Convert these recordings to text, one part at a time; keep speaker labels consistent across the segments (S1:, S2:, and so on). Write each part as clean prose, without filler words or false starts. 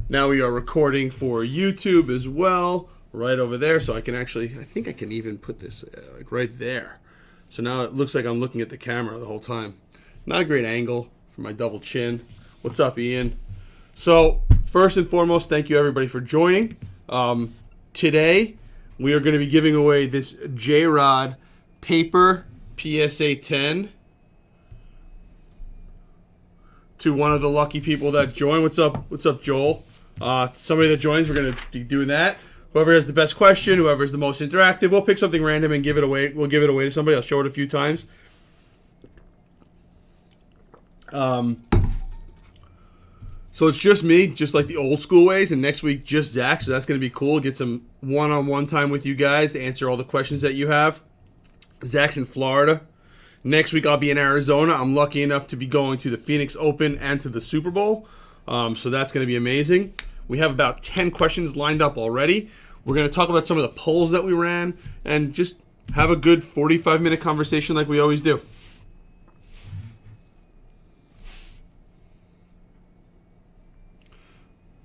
S1: Now we are recording for YouTube as well, right over there. So I think I can even put this like right there. So now it looks like I'm looking at the camera the whole time. Not a great angle for my double chin. What's up, Ian? So first and foremost, thank you everybody for joining. Today we are going to be giving away this J-Rod paper PSA 10 to one of the lucky people that join. What's up, Joel? Somebody that joins, we're going to be doing that. Whoever has the best question, whoever is the most interactive, we'll pick something random and give it away. We'll give it away to somebody. I'll show it a few times. So it's just me, just like the old school ways, and next week just Zach. So that's going to be cool. Get some one-on-one time with you guys to answer all the questions that you have. Zach's in Florida. Next week I'll be in Arizona. I'm lucky enough to be going to the Phoenix Open and to the Super Bowl. So that's going to be amazing. We have about 10 questions lined up already. We're going to talk about some of the polls that we ran and just have a good 45-minute conversation like we always do.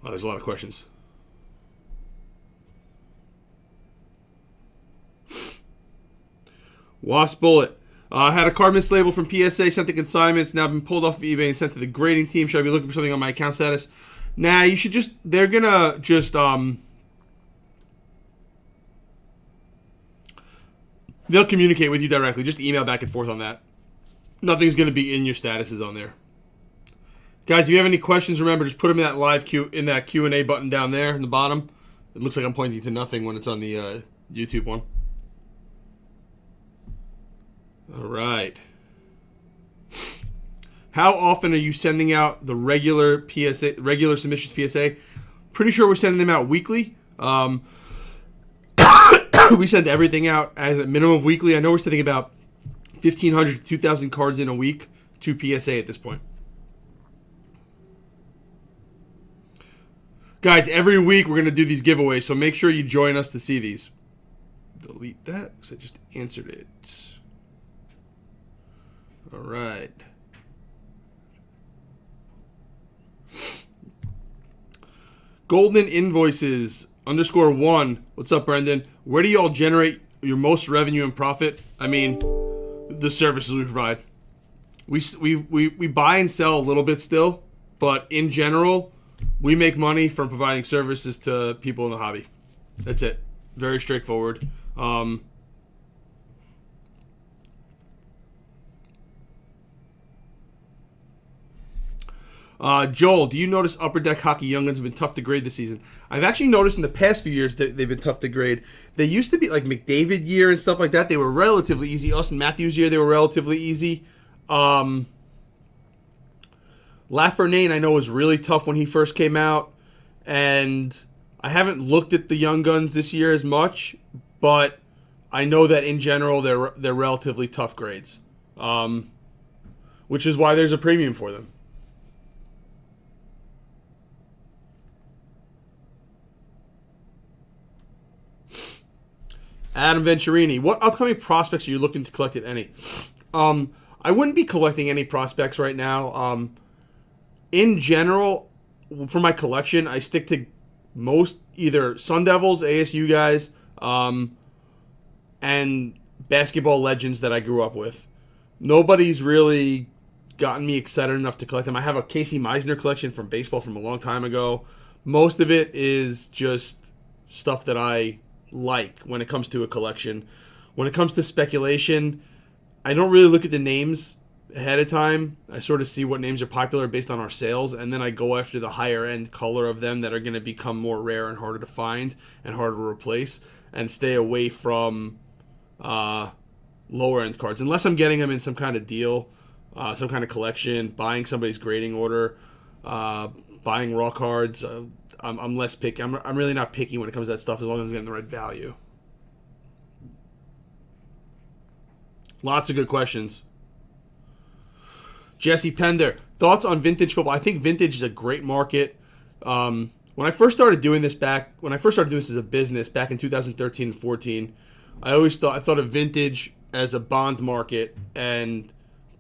S1: Oh, there's a lot of questions. Wasp Bullet. Had a card mislabeled from PSA, sent to consignments, now been pulled off of eBay and sent to the grading team. Should I be looking for something on my account status? Nah, you should just, they're gonna just, they'll communicate with you directly. Just email back and forth on that. Nothing's gonna be in your statuses on there. Guys, if you have any questions, remember, just put them in that live Q&A button down there in the bottom. It looks like I'm pointing to nothing when it's on the YouTube one. All right. How often are you sending out the regular submissions PSA? Pretty sure we're sending them out weekly. We send everything out as a minimum of weekly. I know we're sending about 1,500 to 2,000 cards in a week to PSA at this point. Guys, every week we're going to do these giveaways, so make sure you join us to see these. Delete that because I just answered it. All right. Golden Invoices _1. What's up, Brendan? Where do y'all generate your most revenue and profit? I mean, the services we provide. We buy and sell a little bit still, but in general, we make money from providing services to people in the hobby. That's it. Very straightforward. Joel, do you notice Upper Deck Hockey Young Guns have been tough to grade this season? I've actually noticed in the past few years that they've been tough to grade. They used to be like McDavid year and stuff like that. They were relatively easy. Austin Matthews year, they were relatively easy. Lafreniere, I know, was really tough when he first came out. And I haven't looked at the Young Guns this year as much, but I know that in general they're relatively tough grades, which is why there's a premium for them. Adam Venturini, what upcoming prospects are you looking to collect, if any? I wouldn't be collecting any prospects right now. In general, for my collection, I stick to most either Sun Devils, ASU guys, and basketball legends that I grew up with. Nobody's really gotten me excited enough to collect them. I have a Casey Meisner collection from baseball from a long time ago. Most of it is just stuff that I like when it comes to a collection. When it comes to speculation, I don't really look at the names ahead of time. I sort of see what names are popular based on our sales, and then I go after the higher end color of them that are going to become more rare and harder to find and harder to replace, and stay away from lower end cards unless I'm getting them in some kind of deal, some kind of collection, buying somebody's grading order, buying raw cards. I'm less picky. I'm really not picky when it comes to that stuff as long as I'm getting the right value. Lots of good questions. Jesse Pender, thoughts on vintage football? I think vintage is a great market. When I first started doing this as a business back in 2013 and 14, I thought of vintage as a bond market and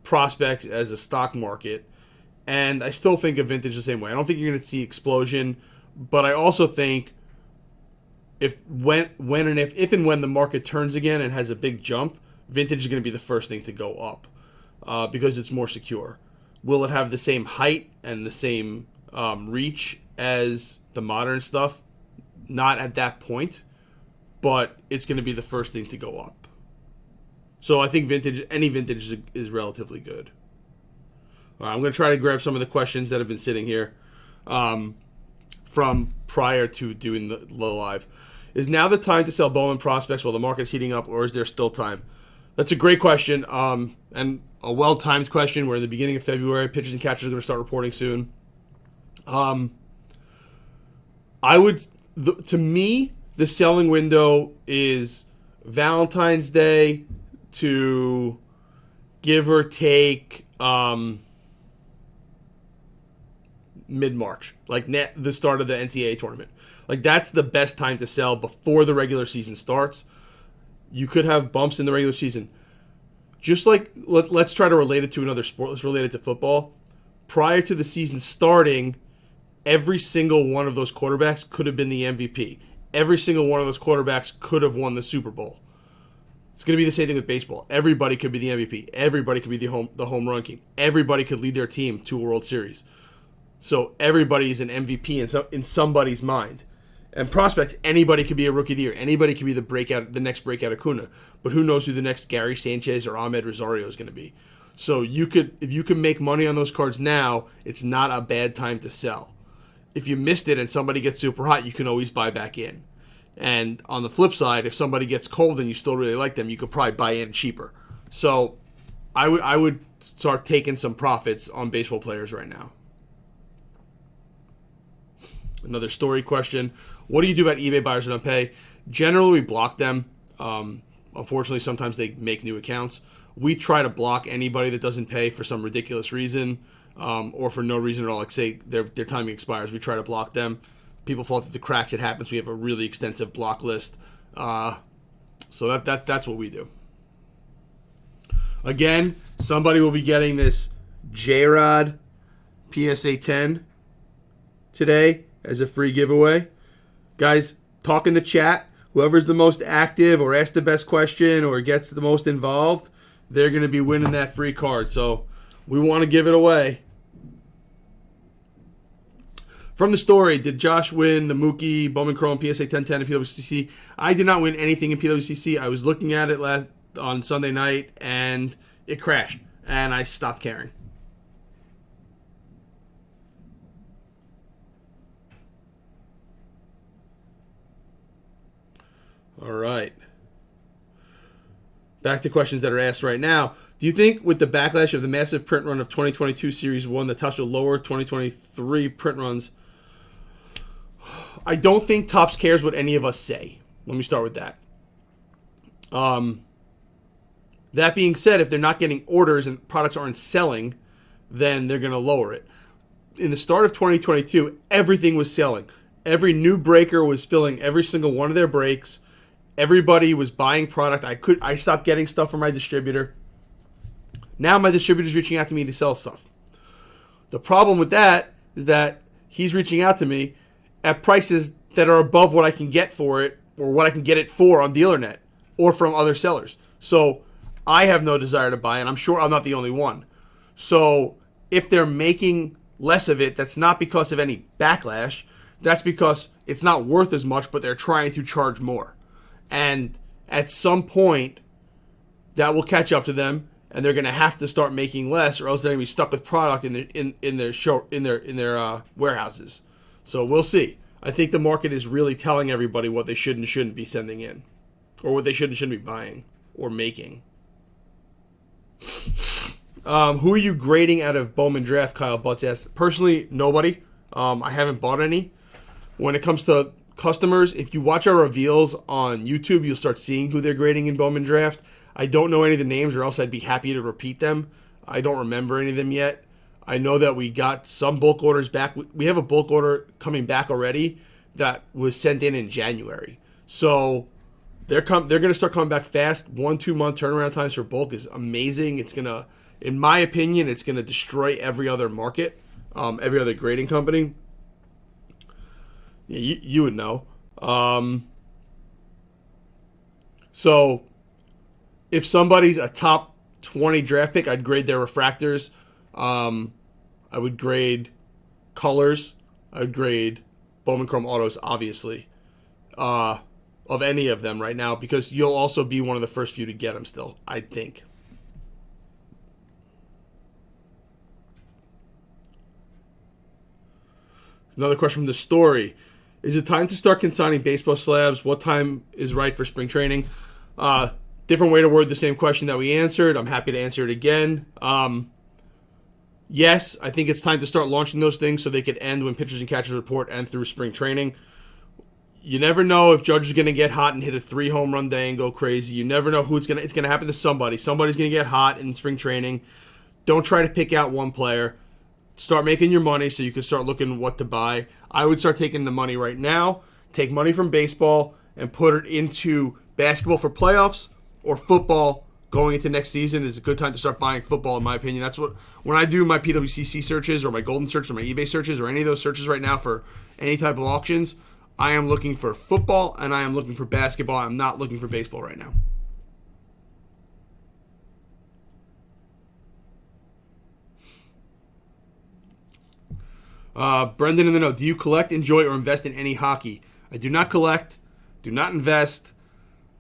S1: prospects as a stock market. And I still think of vintage the same way. I don't think you're going to see explosion But I also think if and when the market turns again and has a big jump, vintage is going to be the first thing to go up because it's more secure. Will it have the same height and the same reach as the modern stuff? Not at that point, but it's going to be the first thing to go up. So I think any vintage is relatively good. I'm going to try to grab some of the questions that have been sitting here from prior to doing the live. Is now the time to sell Bowman prospects while the market's heating up, or is there still time? That's a great question, and a well-timed question. We're in the beginning of February. Pitchers and catchers are going to start reporting soon. To me, the selling window is Valentine's Day to give or take mid-March, like the start of the NCAA tournament. Like, that's the best time to sell before the regular season starts. You could have bumps in the regular season. Just like, let's try to relate it to another sport. Let's relate it to football. Prior to the season starting, every single one of those quarterbacks could have been the MVP. Every single one of those quarterbacks could have won the Super Bowl. It's going to be the same thing with baseball. Everybody could be the MVP. Everybody could be the home run king. Everybody could lead their team to a World Series. So everybody is an MVP in somebody's mind. And prospects, anybody could be a rookie of the year. Anybody could be the next breakout Acuna. But who knows who the next Gary Sanchez or Ahmed Rosario is going to be. So if you can make money on those cards now, it's not a bad time to sell. If you missed it and somebody gets super hot, you can always buy back in. And on the flip side, if somebody gets cold and you still really like them, you could probably buy in cheaper. So I would start taking some profits on baseball players right now. Another story question. What do you do about eBay buyers who don't pay? Generally, we block them. Unfortunately, sometimes they make new accounts. We try to block anybody that doesn't pay for some ridiculous reason or for no reason at all. Like, say their timing expires. We try to block them. People fall through the cracks. It happens. We have a really extensive block list. So that's what we do. Again, somebody will be getting this J-Rod PSA 10 today as a free giveaway. Guys, talk in the chat. Whoever's the most active or asks the best question or gets the most involved, they're going to be winning that free card. So we want to give it away. From the story, did Josh win the Mookie Bowman Chrome PSA 1010 in PWCC? I did not win anything in PWCC. I was looking at it on Sunday night, and it crashed, and I stopped caring. All right. Back to questions that are asked right now. Do you think with the backlash of the massive print run of 2022 Series 1, the Topps will lower 2023 print runs? I don't think Topps cares what any of us say. Let me start with that. That being said, if they're not getting orders and products aren't selling, then they're going to lower it. In the start of 2022, everything was selling. Every new breaker was filling every single one of their breaks. Everybody was buying product. I stopped getting stuff from my distributor. Now my distributor's reaching out to me to sell stuff. The problem with that is that he's reaching out to me at prices that are above what I can get for it or what I can get it for on DealerNet or from other sellers. So I have no desire to buy, and I'm sure I'm not the only one. So if they're making less of it, that's not because of any backlash. That's because it's not worth as much, but they're trying to charge more. And at some point, that will catch up to them, and they're going to have to start making less, or else they're going to be stuck with product in their warehouses. So we'll see. I think the market is really telling everybody what they should and shouldn't be sending in, or what they should and shouldn't be buying or making. Who are you grading out of Bowman Draft? Kyle Butts asked. Personally, nobody. I haven't bought any. When it comes to customers, if you watch our reveals on YouTube, you'll start seeing who they're grading in Bowman Draft. I don't know any of the names, or else I'd be happy to repeat them. I don't remember any of them yet. I know that we got some bulk orders back. We have a bulk order coming back already that was sent in January. So they're going to start coming back fast. 1-2 month turnaround times for bulk is amazing. It's going to, in my opinion, it's going to destroy every other market, every other grading company. Yeah, you would know. So if somebody's a top 20 draft pick, I'd grade their refractors. I would grade colors. I would grade Bowman Chrome autos, obviously, of any of them right now, because you'll also be one of the first few to get them still, I think. Another question from the story. Is it time to start consigning baseball slabs? What time is right for spring training? Different way to word the same question that we answered. I'm happy to answer it again. Yes, I think it's time to start launching those things so they could end when pitchers and catchers report and through spring training. You never know if Judge is going to get hot and hit a 3 home run day and go crazy. You never know who it's going to happen to somebody. Somebody's going to get hot in spring training. Don't try to pick out one player. Start making your money so you can start looking what to buy. I would start taking the money right now, take money from baseball, and put it into basketball for playoffs or football going into next season. Is a good time to start buying football, in my opinion. That's what, when I do my PWCC searches or my Golden search or my eBay searches or any of those searches right now for any type of auctions, I am looking for football and I am looking for basketball. I'm not looking for baseball right now. Brendan in the note. Do you collect, enjoy, or invest in any hockey? I do not collect, do not invest,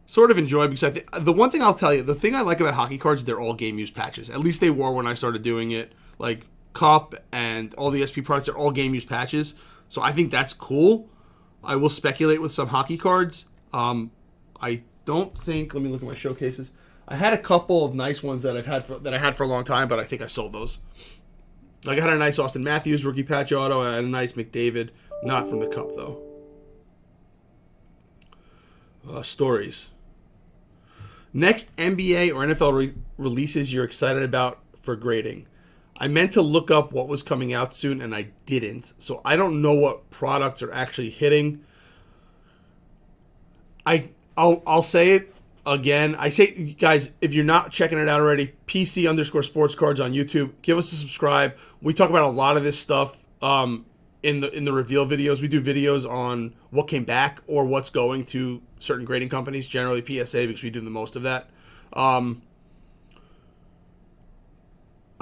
S1: sort of enjoy, because I think the one thing I'll tell you, the thing I like about hockey cards, they're all game use patches. At least they were when I started doing it. Like Cup and all the SP products are all game use patches. So I think that's cool. I will speculate with some hockey cards. I don't think. Let me look at my showcases. I had a couple of nice ones that I had for a long time, but I think I sold those. Like I had a nice Austin Matthews rookie patch auto, and I had a nice McDavid, not from the Cup though. Stories. Next NBA or NFL releases you're excited about for grading. I meant to look up what was coming out soon, and I didn't. So I don't know what products are actually hitting. I'll say it again. I say, guys, if you're not checking it out already, PC_sports cards on YouTube. Give us a subscribe. We talk about a lot of this stuff in the reveal videos. We do videos on what came back or what's going to certain grading companies, generally PSA, because we do the most of that. I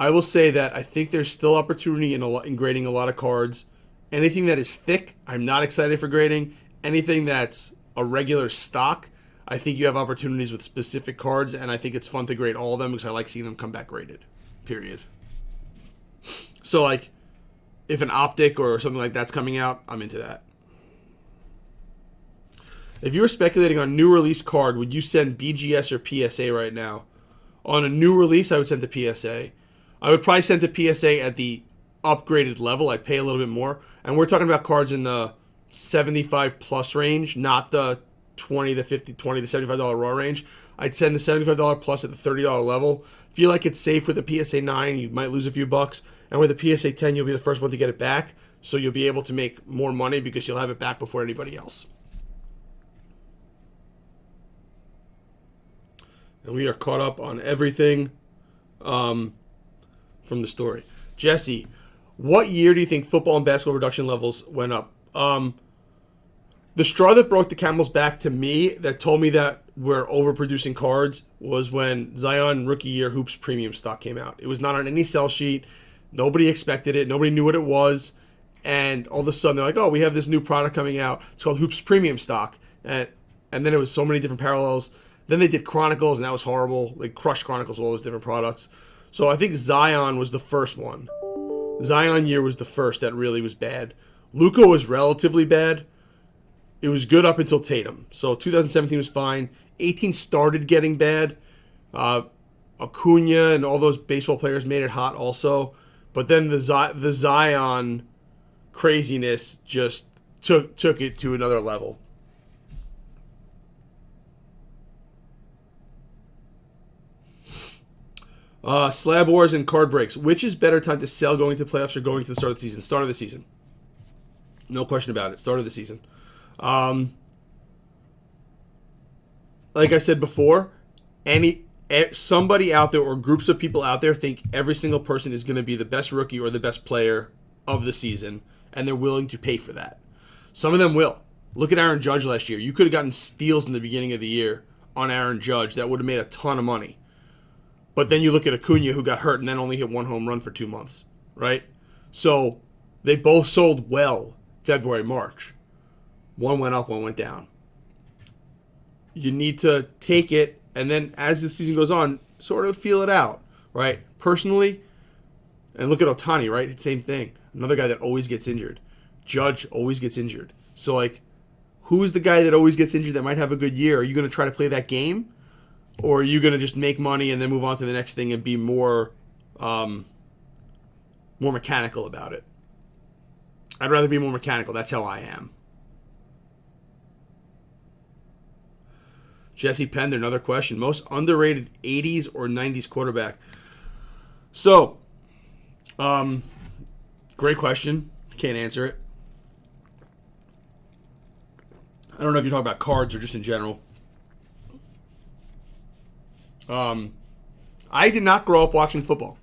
S1: will say that I think there's still opportunity in grading a lot of cards. Anything that is thick, I'm not excited for grading. Anything that's a regular stock, I think you have opportunities with specific cards, and I think it's fun to grade all of them because I like seeing them come back graded, period. So, like, if an optic or something like that's coming out, I'm into that. If you were speculating on a new release card, would you send BGS or PSA right now? On a new release, I would send the PSA. I would probably send the PSA at the upgraded level. I'd pay a little bit more. And we're talking about cards in the 75 plus range, not the $20 to $75 raw range. I'd send the $75 plus at the $30 level. Feel like it's safe with a PSA 9. You might lose a few bucks. And with a PSA 10, you'll be the first one to get it back. So you'll be able to make more money because you'll have it back before anybody else. And we are caught up on everything from the story. Jesse, what year do you think football and basketball production levels went up? The straw that broke the camel's back to me that told me that we're overproducing cards was when Zion rookie year Hoops premium stock came out. It was not on any sell sheet. Nobody expected it. Nobody knew what it was. And all of a sudden they're like, oh, we have this new product coming out. It's called Hoops premium stock. And then it was so many different parallels. Then they did Chronicles, and that was horrible. They crushed Chronicles with all those different products. So I think Zion was the first one. Zion year was the first that really was bad. Luka was relatively bad. It was good up until Tatum. So 2017 was fine. 18 started getting bad. Acuna and all those baseball players made it hot also. But then the Zion craziness just took it to another level. Slab Wars and card breaks. Which is better time to sell, going to playoffs or going to the start of the season? Start of the season. No question about it. Start of the season. Like I said before, somebody out there or groups of people out there think every single person is going to be the best rookie or the best player of the season, and they're willing to pay for that. Some of them will. Look at Aaron Judge last year. You could have gotten steals in the beginning of the year on Aaron Judge. That would have made a ton of money. But then you look at Acuna, who got hurt and then only hit 1 home run for 2 months, right? So they both sold well February, March. One went up, one went down. You need to take it, and then as the season goes on, sort of feel it out, right? Personally, and look at Ohtani, right? Same thing. Another guy that always gets injured. Judge always gets injured. So, like, who is the guy that always gets injured that might have a good year? Are you going to try to play that game? Or are you going to just make money and then move on to the next thing and be more mechanical about it? I'd rather be more mechanical. That's how I am. Jesse Pender, another question. Most underrated 80s or 90s quarterback? So, great question. Can't answer it. I don't know if you're talking about cards or just in general. I did not grow up watching football.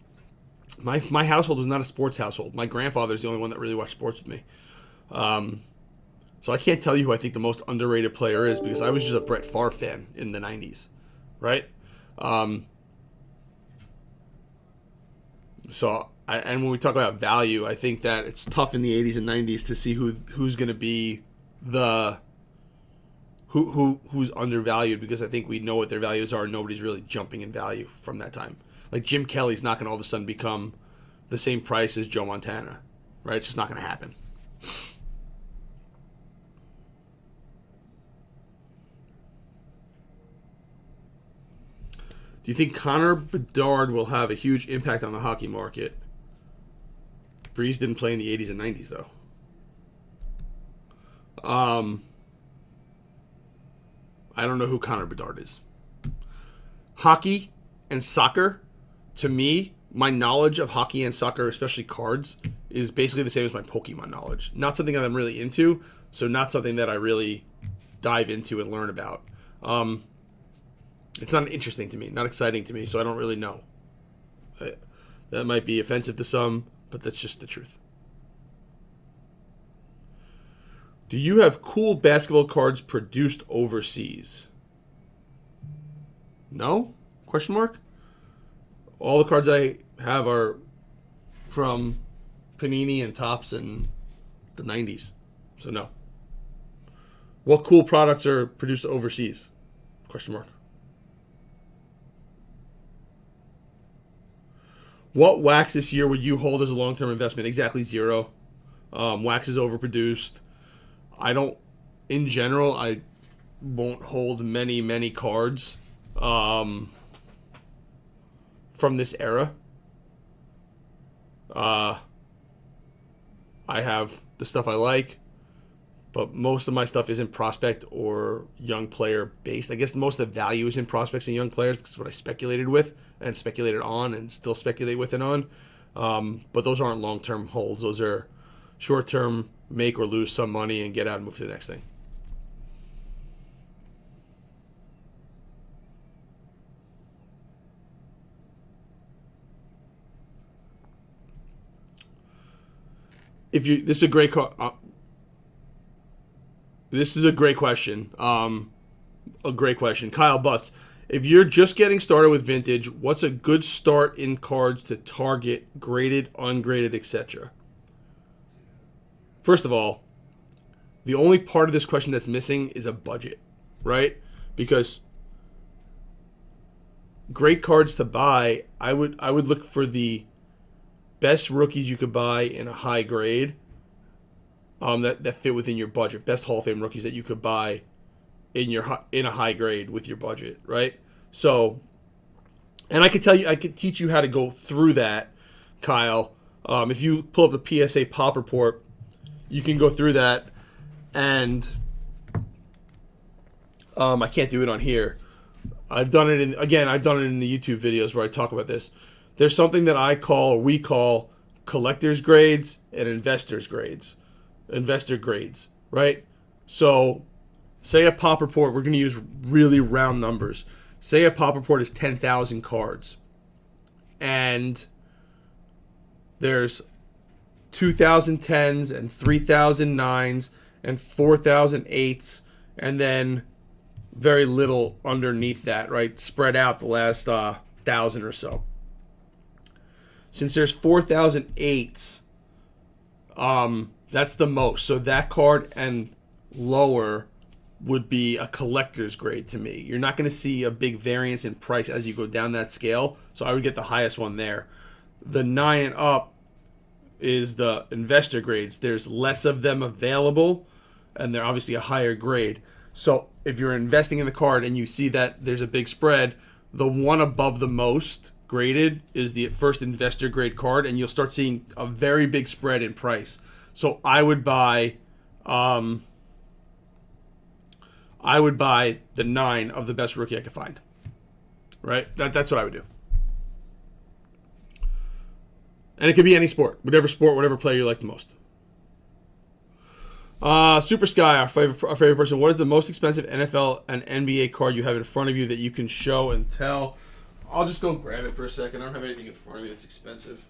S1: My household was not a sports household. My grandfather's the only one that really watched sports with me. So I can't tell you who I think the most underrated player is because I was just a Brett Favre fan in the 90s, right? And when we talk about value, I think that it's tough in the 80s and 90s to see who's going to be who's undervalued because I think we know what their values are and nobody's really jumping in value from that time. Like Jim Kelly's not going to all of a sudden become the same price as Joe Montana, right? It's just not going to happen. Do you think Connor Bedard will have a huge impact on the hockey market? Breeze didn't play in the 80s and 90s, though. I don't know who Connor Bedard is. Hockey and soccer, to me, my knowledge of hockey and soccer, especially cards, is basically the same as my Pokemon knowledge. Not something that I'm really into, so not something that I really dive into and learn about. It's not interesting to me, not exciting to me, so I don't really know. That might be offensive to some, but that's just the truth. Do you have cool basketball cards produced overseas? No? Question mark? All the cards I have are from Panini and Topps in the 90s. So no. What cool products are produced overseas? Question mark. What wax this year would you hold as a long-term investment? Exactly 0. Wax is overproduced. In general, I won't hold many cards from this era. I have the stuff I like, but most of my stuff isn't prospect or young player based. I guess most of the value is in prospects and young players because it's what I speculated with and speculated on and still speculate with and on. But those aren't long-term holds. Those are short-term, make or lose some money and get out and move to the next thing. This is a great this is a great question. A great question. Kyle Butts. If you're just getting started with vintage, what's a good start in cards to target graded, ungraded, etc.? First of all, the only part of this question that's missing is a budget, right? Because great cards to buy, I would look for the best rookies you could buy in a high grade that fit within your budget. Best Hall of Fame rookies that you could buy in a high grade with your budget, right? So, and I could teach you how to go through that, Kyle. If you pull up the PSA Pop Report, you can go through that, and I can't do it on here. I've done it in the YouTube videos where I talk about this. There's something that we call collector's grades and investor grades, right? So, say a Pop Report, we're going to use really round numbers. Say a Pop Report is 10,000 cards, and there's 2,010s and 3,009s and 4,000 eights, and then very little underneath that, right? Spread out the last 1,000 or so. Since there's 4,000 eights, that's the most. So that card and lower would be a collector's grade to me. You're not going to see a big variance in price as you go down that scale, so I would get the highest one there. The 9 and up is the investor grades. There's less of them available, and they're obviously a higher grade. So if you're investing in the card and you see that there's a big spread, the one above the most graded is the first investor grade card, and you'll start seeing a very big spread in price. So I would buy the 9 of the best rookie I could find. Right? That's what I would do. And it could be any sport, whatever player you like the most. Super Sky, our favorite person. What is the most expensive NFL and NBA card you have in front of you that you can show and tell? I'll just go grab it for a second. I don't have anything in front of me that's expensive.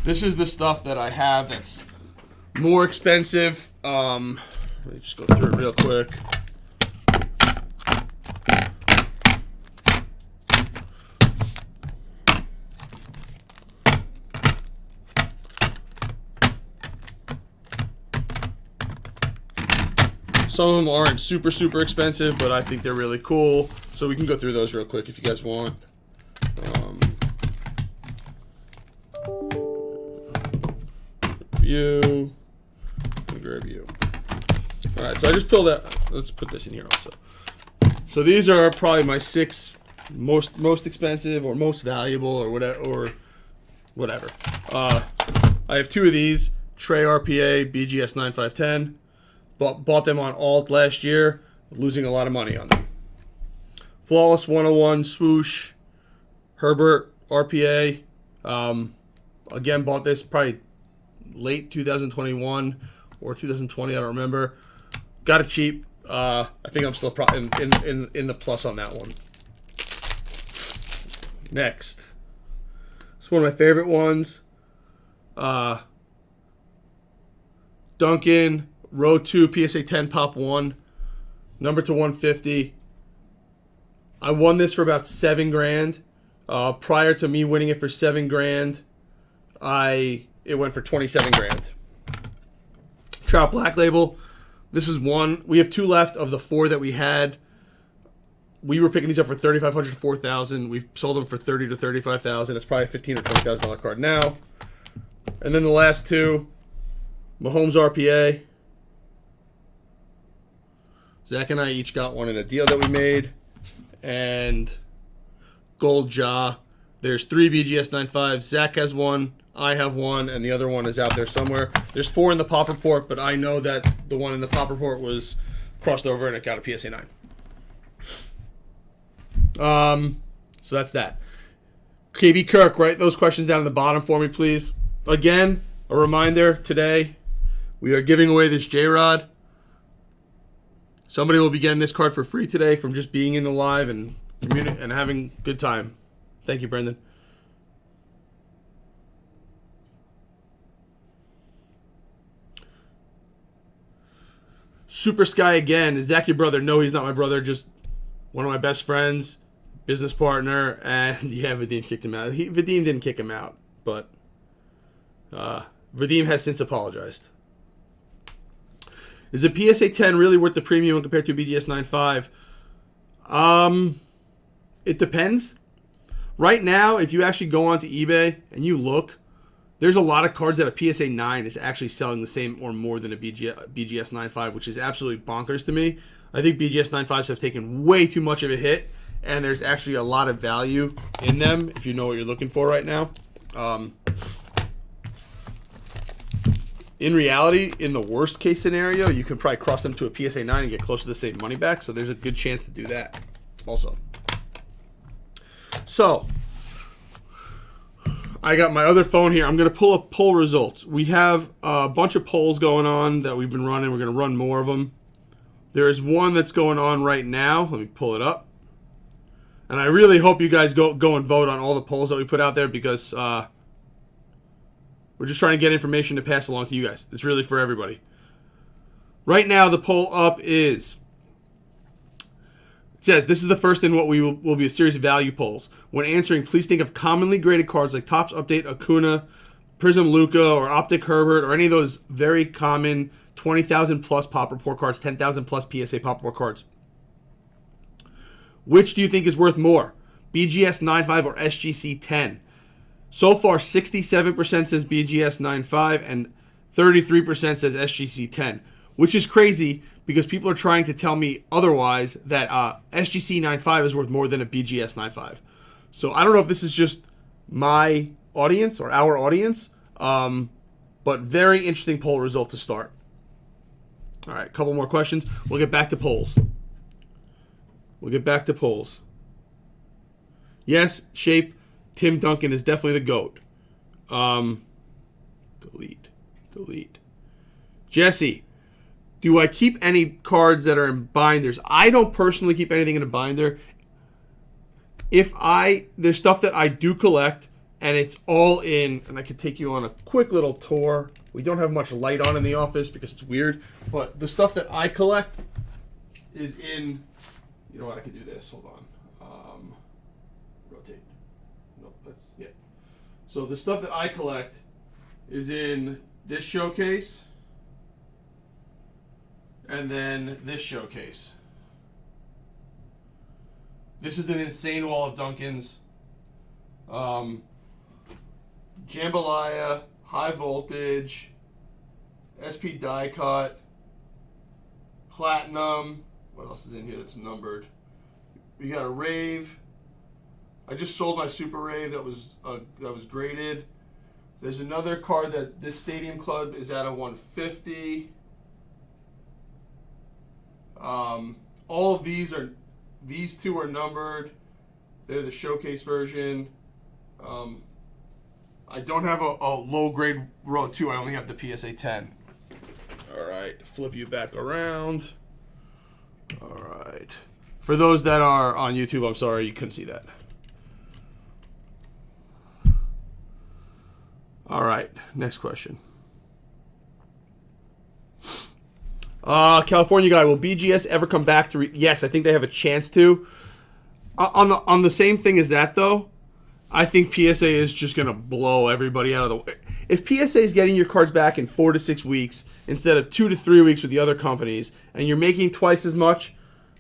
S1: This is the stuff that I have that's more expensive. Let me just go through it real quick. Some of them aren't super expensive, but I think they're really cool. So we can go through those real quick if you guys want. You and grab you. All right, so I just pulled that. Let's put this in here also. So these are probably my 6 most expensive or most valuable or whatever. I have 2 of these Trey RPA BGS 9510. Bought them on alt last year, losing a lot of money on them. Flawless 101 swoosh Herbert RPA. Again, bought this probably late 2021 or 2020, I don't remember. Got it cheap. I think I'm still in the plus on that one. Next, it's one of my favorite ones. Duncan Row 2 PSA 10 Pop 1, number to 150. I won this for about $7,000. Prior to me winning it for $7,000, it went for $27,000. Trout Black Label. This is one. We have 2 left of the 4 that we had. We were picking these up for $3,500 to $4,000. We've sold them for $30,000 to $35,000. It's probably a $15,000 or $20,000 card now. And then the last 2, Mahomes RPA. Zach and I each got one in a deal that we made. And Gold Jaw. There's 3 BGS 95s. Zach has one. I have one. And the other one is out there somewhere. There's 4 in the pop report, but I know that the one in the pop report was crossed over and it got a PSA 9. So that's that. KB Kirk, write those questions down at the bottom for me, please. Again, a reminder today, we are giving away this J-Rod. Somebody will be getting this card for free today from just being in the live and and having a good time. Thank you, Brendan. Super Sky again. Is Zach your brother? No, he's not my brother. Just one of my best friends, business partner, and yeah, Vadim kicked him out. Vadim didn't kick him out, but Vadim has since apologized. Is a PSA 10 really worth the premium when compared to a BGS 9.5? It depends. Right now, if you actually go onto eBay and you look, there's a lot of cards that a PSA 9 is actually selling the same or more than a BGS 9.5, which is absolutely bonkers to me. I think BGS 9.5s have taken way too much of a hit, and there's actually a lot of value in them if you know what you're looking for right now. In reality, in the worst case scenario, you could probably cross them to a PSA 9 and get close to the same money back, so there's a good chance to do that also. So, I got my other phone here. I'm going to pull up poll results. We have a bunch of polls going on that we've been running. We're going to run more of them. There is one that's going on right now. Let me pull it up. And I really hope you guys go and vote on all the polls that we put out there, because we're just trying to get information to pass along to you guys. It's really for everybody. Right now, the poll up is... It says, this is the first in what will be a series of value polls. When answering, please think of commonly graded cards like Topps Update Acuna, Prism Luca, or Optic Herbert, or any of those very common 20,000 plus Pop Report cards, 10,000 plus PSA Pop Report cards. Which do you think is worth more, BGS 9.5 or SGC 10? So far, 67% says BGS 9.5 and 33% says SGC 10, which is crazy because people are trying to tell me otherwise, that SGC 9.5 is worth more than a BGS 9.5. So I don't know if this is just my audience or our audience, but very interesting poll result to start. All right, a couple more questions. We'll get back to polls. Yes, Shape, Tim Duncan is definitely the GOAT. Delete. Jesse, do I keep any cards that are in binders? I don't personally keep anything in a binder. There's stuff that I do collect, and it's all in, and I could take you on a quick little tour. We don't have much light on in the office because it's weird, but the stuff that I collect is in, you know what, I could do this, hold on. Rotate. Nope, that's, yeah. So the stuff that I collect is in this showcase, and then this showcase. This is an insane wall of Duncans. Jambalaya, High Voltage, SP Die Cut, Platinum. What else is in here that's numbered? We got a Rave. I just sold my Super Rave that was graded. There's another card that this Stadium Club is at a 150. All of these two are numbered. They're the showcase version. I don't have a low grade row 2. I only have the PSA 10. All right, flip you back around. All right. For those that are on YouTube, I'm sorry you couldn't see that. All right, next question. California guy, will BGS ever come back to... Yes, I think they have a chance to. On the same thing as that, though, I think PSA is just going to blow everybody out of the way. If PSA is getting your cards back in 4 to 6 weeks instead of 2 to 3 weeks with the other companies, and you're making twice as much,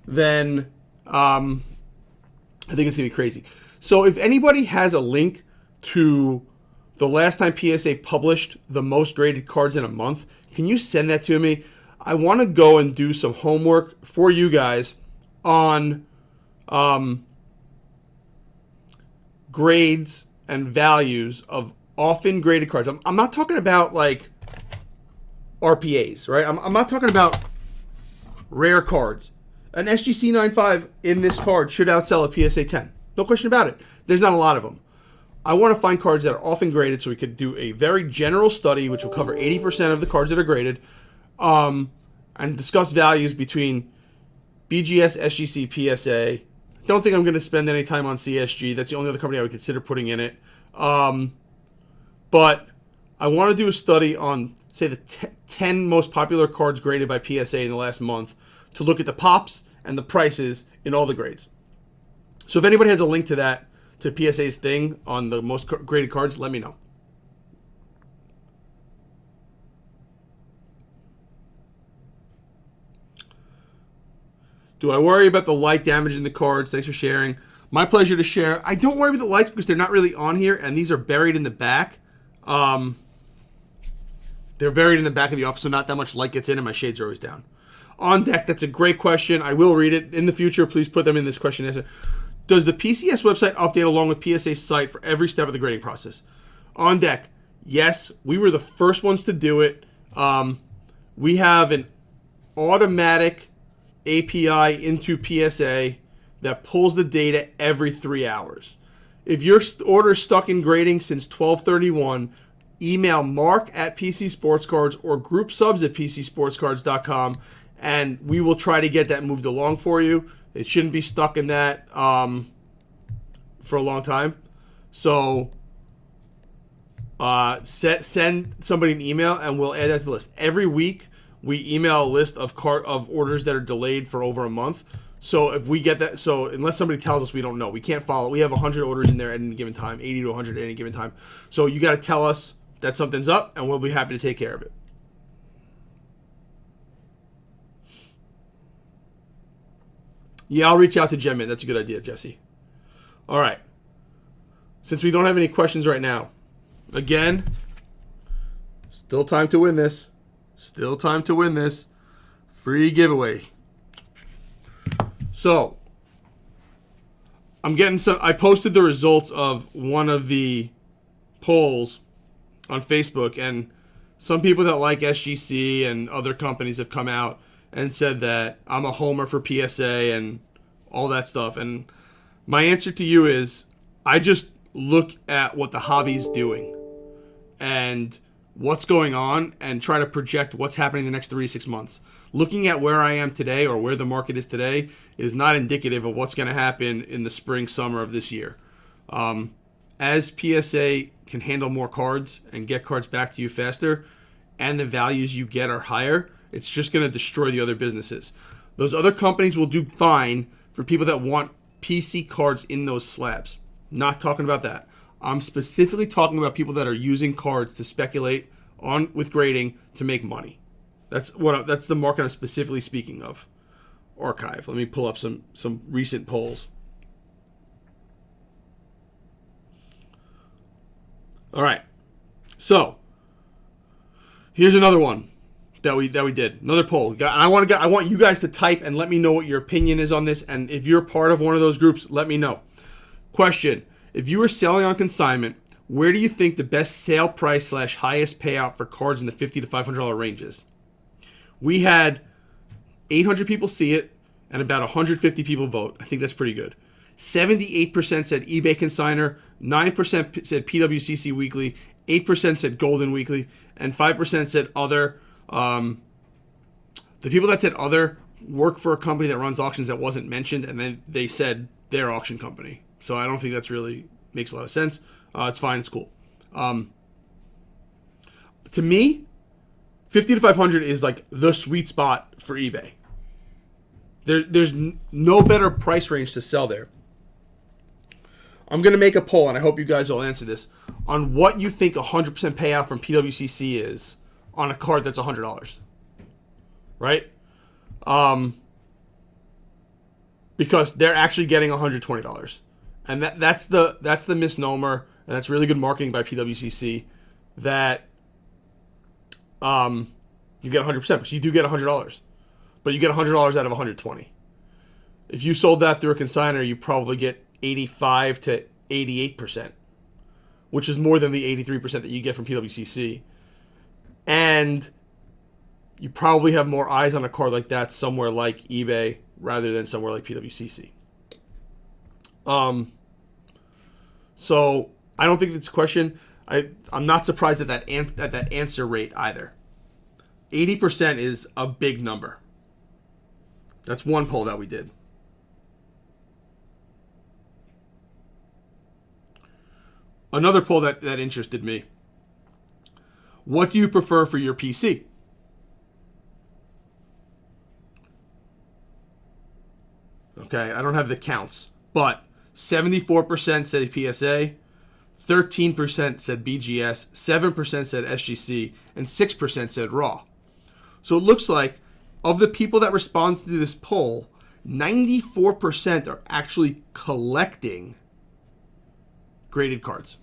S1: then I think it's going to be crazy. So if anybody has a link to the last time PSA published the most graded cards in a month, can you send that to me? I want to go and do some homework for you guys on grades and values of often graded cards. I'm not talking about like RPAs, right? I'm not talking about rare cards. An SGC 9.5 in this card should outsell a PSA 10. No question about it. There's not a lot of them. I want to find cards that are often graded so we could do a very general study which will cover 80% of the cards that are graded, and discuss values between BGS, SGC, PSA. Don't think I'm going to spend any time on CSG. That's the only other company I would consider putting in it. But I want to do a study on, say, the 10 most popular cards graded by PSA in the last month to look at the pops and the prices in all the grades. So if anybody has a link to that, to PSA's thing on the most graded cards, let me know. Do I worry about the light damaging the cards? Thanks for sharing. My pleasure to share. I don't worry about the lights because they're not really on here, and these are buried in the back. They're buried in the back of the office, so not that much light gets in, and my shades are always down. On deck, that's a great question. I will read it. In the future, please put them in this question and answer. Does the PCS website update along with PSA's site for every step of the grading process? On deck, yes. We were the first ones to do it. We have an automatic API into PSA that pulls the data every 3 hours. If your order is stuck in grading since 12/31, email Mark at PC Sports Cards or group subs at PCSportsCards.com, and we will try to get that moved along for you. It shouldn't be stuck in that. for a long time. So send somebody an email and we'll add that to the list. Every week we email a list of orders that are delayed for over a month. So if we get that, so unless somebody tells us, we don't know. We can't follow. We have 100 orders in there at any given time, 80 to 100 at any given time. So you got to tell us that something's up, and we'll be happy to take care of it. Yeah, I'll reach out to Gem. That's a good idea, Jesse. All right. Since we don't have any questions right now, again, still time to win this. Still time to win this. Free giveaway. So, I posted the results of one of the polls on Facebook, and some people that like SGC and other companies have come out and said that I'm a homer for PSA and all that stuff. And my answer to you is, I just look at what the hobby's doing and what's going on and try to project what's happening in the next 3 to 6 months. Looking at where I am today or where the market is today is not indicative of what's going to happen in the spring, summer of this year. As PSA can handle more cards and get cards back to you faster, and the values you get are higher, it's just going to destroy the other businesses. Those other companies will do fine for people that want PC cards in those slabs. Not talking about that. I'm specifically talking about people that are using cards to speculate on with grading to make money. That's the market I'm specifically speaking of. Archive. Let me pull up some recent polls. All right. So here's another one that we did. Another poll. And I want you guys to type and let me know what your opinion is on this. And if you're part of one of those groups, let me know. Question: if you were selling on consignment, where do you think the best sale price / highest payout for cards in the $50 to $500 range is? We had 800 people see it and about 150 people vote. I think that's pretty good. 78% said eBay consigner, 9% said PWCC weekly, 8% said Golden weekly, and 5% said other. The people that said other work for a company that runs auctions that wasn't mentioned, and then they said their auction company. So I don't think that's really makes a lot of sense. It's fine. It's cool. To me, 50 to 500 is like the sweet spot for eBay. There's no better price range to sell there. I'm going to make a poll, and I hope you guys will answer this, on what you think 100% payout from PWCC is on a card that's $100. Right? Because they're actually getting $120. And that's the misnomer, and that's really good marketing by PWCC, that you get 100%, but you do get $100. But you get $100 out of $120. If you sold that through a consignor, you probably get 85 to 88%, which is more than the 83% that you get from PWCC. And you probably have more eyes on a card like that somewhere like eBay rather than somewhere like PWCC. So I don't think it's a question. I'm not surprised at that answer rate either. 80% is a big number. That's one poll that we did. Another poll that interested me. What do you prefer for your PC? Okay, I don't have the counts, but 74% said PSA, 13% said BGS, 7% said SGC, and 6% said RAW. So it looks like of the people that responded to this poll, 94% are actually collecting graded cards.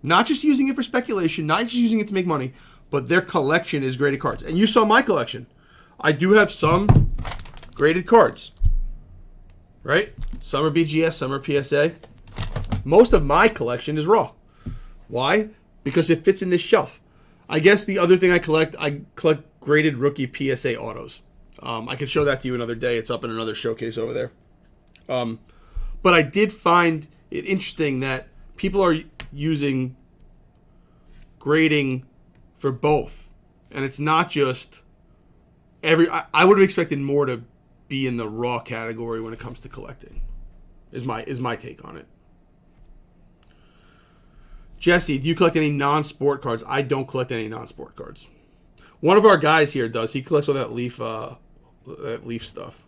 S1: Not just using it for speculation, not just using it to make money, but their collection is graded cards. And you saw my collection. I do have some graded cards. Right? Some are BGS, some are PSA. Most of my collection is raw. Why? Because it fits in this shelf. I guess the other thing I collect graded rookie PSA autos. I can show that to you another day. It's up in another showcase over there. But I did find it interesting that people are using grading for both. And it's not just I would have expected more to be in the raw category when it comes to collecting. Is my take on it. Jesse, do you collect any non-sport cards? I don't collect any non-sport cards. One of our guys here does. He collects all that Leaf stuff.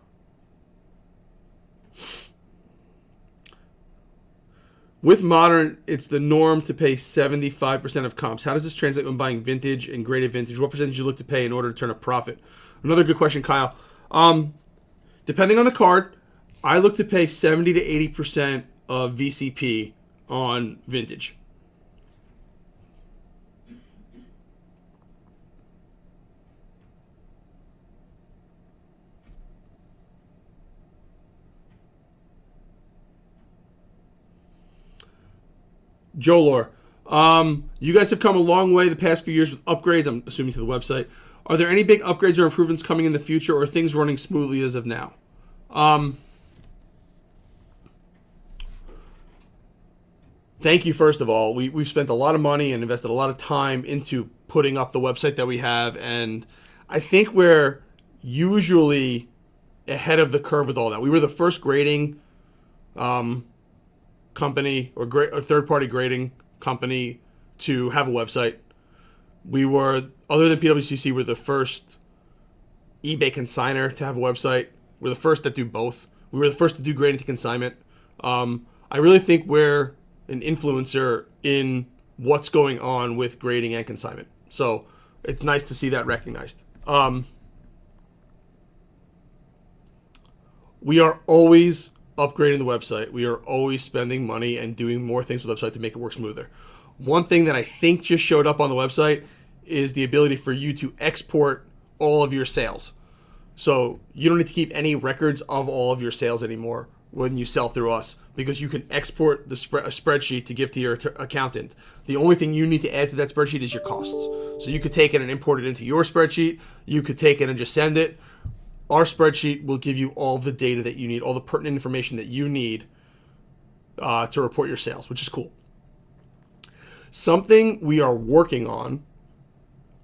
S1: With Modern, it's the norm to pay 75% of comps. How does this translate when buying vintage and graded vintage? What percentage you look to pay in order to turn a profit? Another good question, Kyle. Depending on the card, I look to pay 70 to 80% of VCP on vintage. Joe Lore, you guys have come a long way the past few years with upgrades, I'm assuming to the website. Are there any big upgrades or improvements coming in the future, or are things running smoothly as of now? Thank you, first of all. We've spent a lot of money and invested a lot of time into putting up the website that we have, and I think we're usually ahead of the curve with all that. We were the first grading company or third-party grading company to have a website. We were, other than PWCC, we're the first eBay consigner to have a website. We're the first that do both. We were the first to do grading to consignment. I really think we're an influencer in what's going on with grading and consignment. So it's nice to see that recognized. We are always upgrading the website. We are always spending money and doing more things with the website to make it work smoother. One thing that I think just showed up on the website is the ability for you to export all of your sales. So you don't need to keep any records of all of your sales anymore when you sell through us, because you can export a spreadsheet to give to your accountant. The only thing you need to add to that spreadsheet is your costs. So you could take it and import it into your spreadsheet. You could take it and just send it. Our spreadsheet will give you all the data that you need, all the pertinent information that you need to report your sales, which is cool. Something we are working on,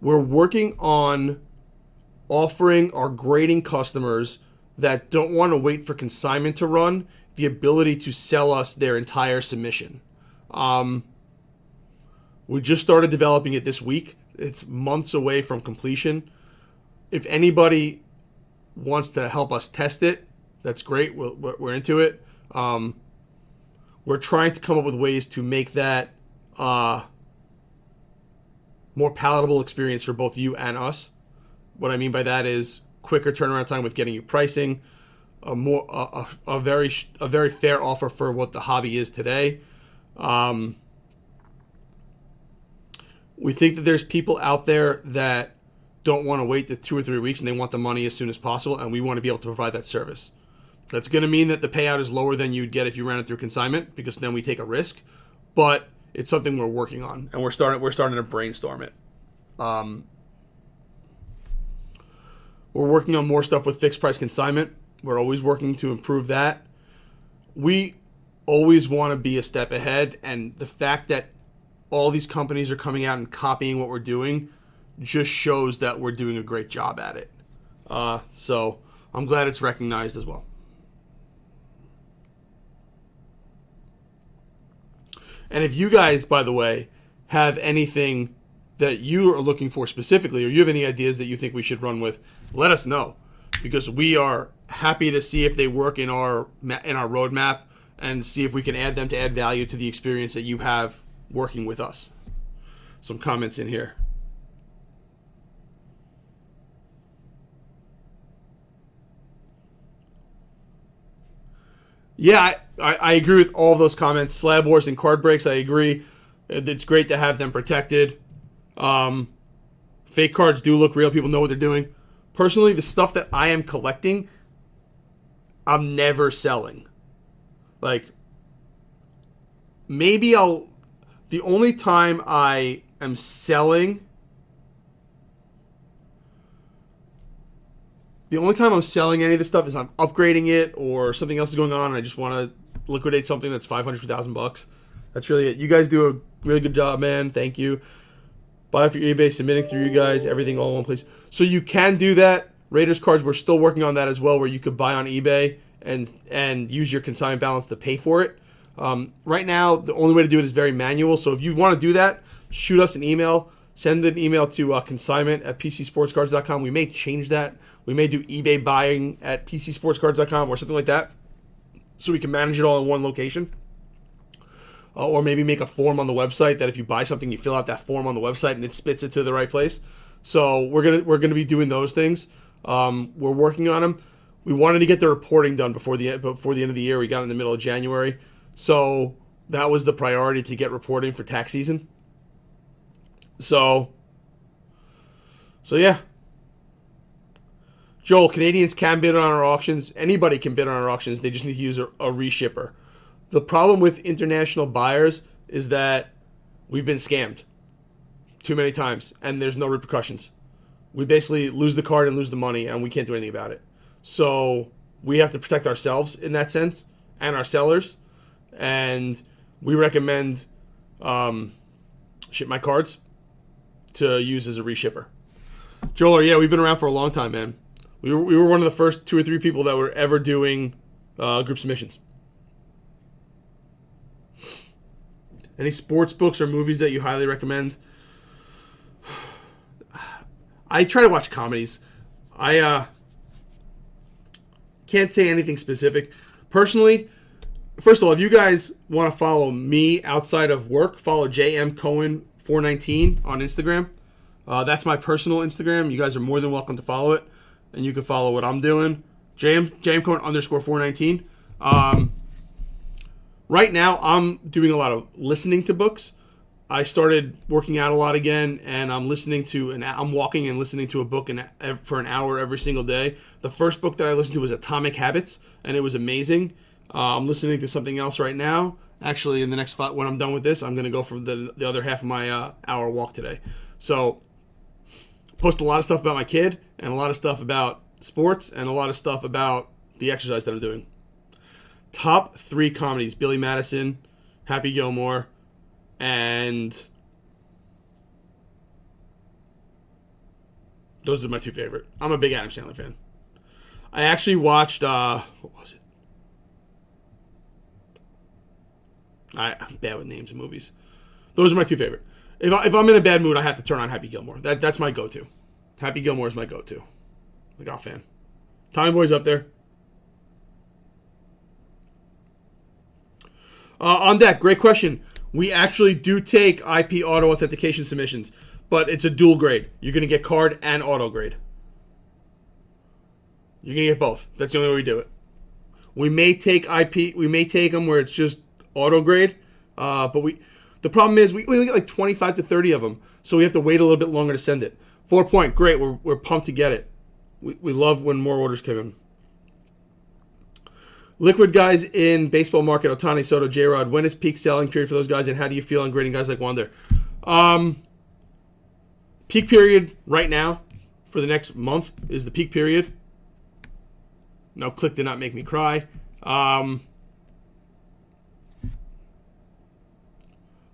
S1: we're working on offering our grading customers that don't want to wait for consignment to run the ability to sell us their entire submission. We just started developing it this week. It's months away from completion. If anybody wants to help us test it, that's great. We're into it. We're trying to come up with ways to make that more palatable experience for both you and us. What I mean by that is quicker turnaround time with getting you pricing, a very fair offer for what the hobby is today. We think that there's people out there that don't want to wait the 2 or 3 weeks and they want the money as soon as possible, and we want to be able to provide that service. That's going to mean that the payout is lower than you'd get if you ran it through consignment, because then we take a risk. But it's something we're working on, and we're starting to brainstorm it. We're working on more stuff with fixed price consignment. We're always working to improve that. We always want to be a step ahead, and the fact that all these companies are coming out and copying what we're doing just shows that we're doing a great job at it. So I'm glad it's recognized as well. And if you guys, by the way, have anything that you are looking for specifically, or you have any ideas that you think we should run with, let us know, because we are happy to see if they work in our roadmap and see if we can add them to add value to the experience that you have working with us. Some comments in here. Yeah, I agree with all of those comments. Slab wars and card breaks, I agree. It's great to have them protected. Fake cards do look real. People know what they're doing. Personally, the stuff that I am collecting, I'm never selling. Like, maybe the only time I am selling, any of this stuff is I'm upgrading it or something else is going on and I just want to liquidate something that's $500 for $1,000. That's really it. You guys do a really good job, man. Thank you. Buy for your eBay, submitting through you guys, everything all in one place. So you can do that. Raiders cards, we're still working on that as well, where you could buy on eBay and use your consignment balance to pay for it. Right now, the only way to do it is very manual. So if you want to do that, shoot us an email. Send an email to consignment@pcsportscards.com. We may change that. We may do eBay buying at pcsportscards.com or something like that, so we can manage it all in one location. Or maybe make a form on the website that if you buy something, you fill out that form on the website and it spits it to the right place. So we're gonna be doing those things. We're working on them. We wanted to get the reporting done before the end of the year. We got in the middle of January, so that was the priority, to get reporting for tax season. So yeah. Joel, Canadians can bid on our auctions. Anybody can bid on our auctions. They just need to use a reshipper. The problem with international buyers is that we've been scammed too many times, and there's no repercussions. We basically lose the card and lose the money, and we can't do anything about it. So we have to protect ourselves in that sense, and our sellers. And we recommend Ship My Cards to use as a reshipper. Joel, yeah, we've been around for a long time, man. We were one of the first 2 or 3 people that were ever doing group submissions. Any sports books or movies that you highly recommend? I try to watch comedies. I can't say anything specific. Personally, first of all, if you guys want to follow me outside of work, follow JMCohen419 on Instagram. That's my personal Instagram. You guys are more than welcome to follow it. And you can follow what I'm doing. JMCohen_419. Right now, I'm doing a lot of listening to books. I started working out a lot again, and I'm walking and listening to a book for an hour every single day. The first book that I listened to was Atomic Habits, and it was amazing. I'm listening to something else right now. Actually, in the next when I'm done with this, I'm going to go for the other half of my hour walk today. So, post a lot of stuff about my kid, and a lot of stuff about sports, and a lot of stuff about the exercise that I'm doing. Top 3 comedies: Billy Madison, Happy Gilmore, and those are my 2 favorite. I'm a big Adam Sandler fan. I actually watched what was it? I'm bad with names of movies. Those are my 2 favorite. If I'm in a bad mood, I have to turn on Happy Gilmore. That's my go-to. Happy Gilmore is my go-to. Like, oh, fan. Tommy Boy's up there. On deck, great question. We actually do take IP auto authentication submissions, but it's a dual grade. You're going to get card and auto grade. You're going to get both. That's the only way we do it. We may take IP. We may take them where it's just auto grade, but the problem is we only get like 25 to 30 of them, so we have to wait a little bit longer to send it. 4-point, great. We're pumped to get it. We love when more orders come in. Liquid guys in baseball market: Ohtani, Soto, J-Rod. When is peak selling period for those guys, and how do you feel on grading guys like Wander? Peak period right now for the next month is the peak period. No, click did not make me cry.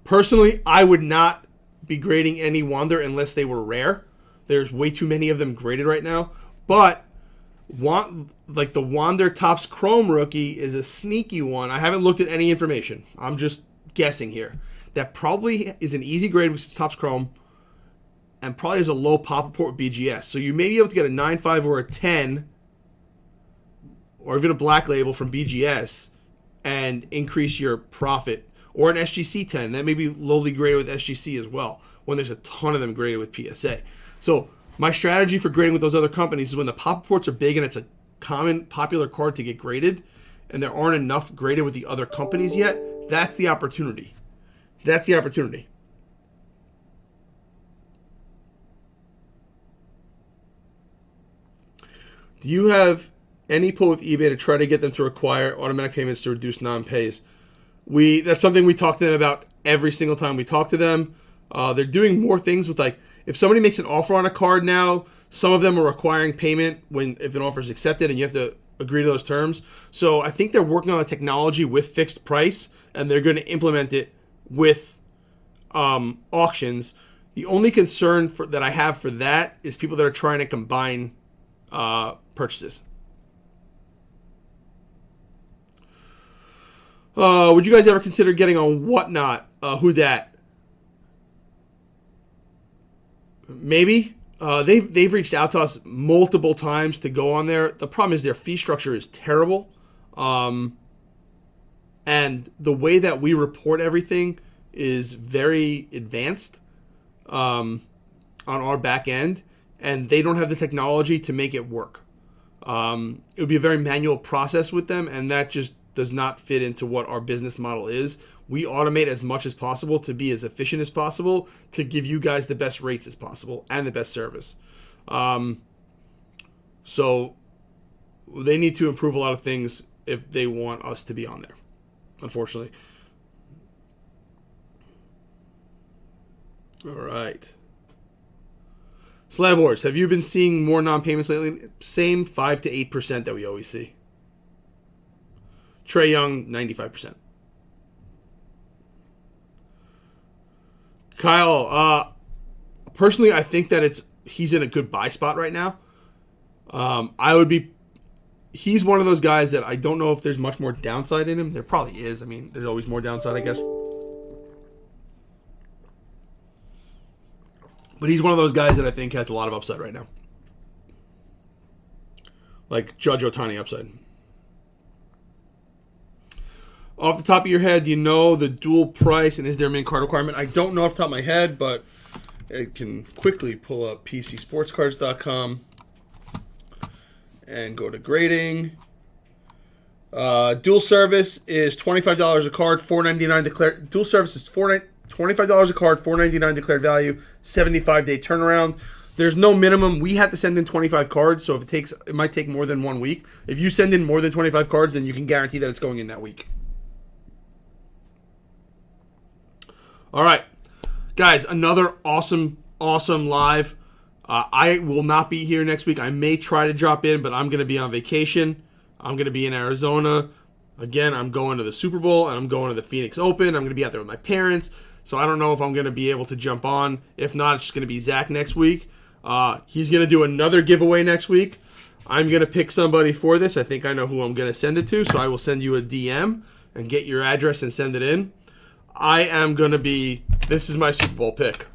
S1: Personally, I would not be grading any Wander unless they were rare. There's way too many of them graded right now. But the Wander Topps Chrome rookie is a sneaky one. I haven't looked at any information. I'm just guessing here. That probably is an easy grade with Topps Chrome, and probably has a low pop report with BGS. So you may be able to get a 9.5 or a 10, or even a black label from BGS, and increase your profit. Or an SGC 10. That may be lowly graded with SGC as well, when there's a ton of them graded with PSA. So my strategy for grading with those other companies is when the pop reports are big and it's a common, popular card to get graded, and there aren't enough graded with the other companies yet, that's the opportunity. That's the opportunity. Do you have any pull with eBay to try to get them to require automatic payments to reduce non-pays? That's something we talk to them about every single time we talk to them. They're doing more things with, like, if somebody makes an offer on a card now, some of them are requiring payment if an offer is accepted, and you have to agree to those terms. So I think they're working on the technology with fixed price, and they're going to implement it with auctions. The only concern that I have for that is people that are trying to combine purchases. Would you guys ever consider getting on Whatnot? Who dat? Maybe. They've reached out to us multiple times to go on there. The problem is their fee structure is terrible. And the way that we report everything is very advanced on our back end, and they don't have the technology to make it work. It would be a very manual process with them, and that just does not fit into what our business model is. We automate as much as possible to be as efficient as possible to give you guys the best rates as possible and the best service. So they need to improve a lot of things if they want us to be on there, unfortunately. All right. Slab Wars, have you been seeing more non-payments lately? Same 5 to 8% that we always see. Trey Young, 95%. Kyle, personally, I think that he's in a good buy spot right now. He's one of those guys that I don't know if there's much more downside in him. There probably is. I mean, there's always more downside, I guess. But he's one of those guys that I think has a lot of upside right now. Like Judge Ohtani upside. Off the top of your head, do you know the dual price and is there a main card requirement? I don't know off the top of my head, but I can quickly pull up PCSportscards.com and go to grading. Dual service is $25 a card, $4.99 declared. Dual service is $25 a card, $4.99 declared value, 75-day turnaround. There's no minimum. We have to send in 25 cards, so if it might take more than 1 week. If you send in more than 25 cards, then you can guarantee that it's going in that week. All right, guys, another awesome live. I will not be here next week. I may try to drop in, but I'm going to be on vacation. I'm going to be in Arizona. Again, I'm going to the Super Bowl, and I'm going to the Phoenix Open. I'm going to be out there with my parents, so I don't know if I'm going to be able to jump on. If not, it's just going to be Zach next week. He's going to do another giveaway next week. I'm going to pick somebody for this. I think I know who I'm going to send it to, so I will send you a DM and get your address and send it in. I am going to this is my Super Bowl pick.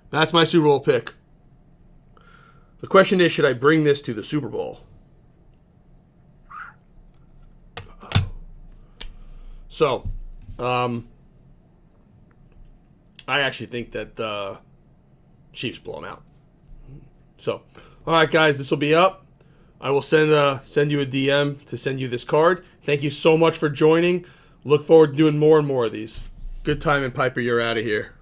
S1: That's my Super Bowl pick. The question is, should I bring this to the Super Bowl? So, I actually think that the Chiefs blow them out. So, all right, guys, this will be up. I will send you a DM to send you this card. Thank you so much for joining. Look forward to doing more and more of these. Good time, and Piper, you're out of here.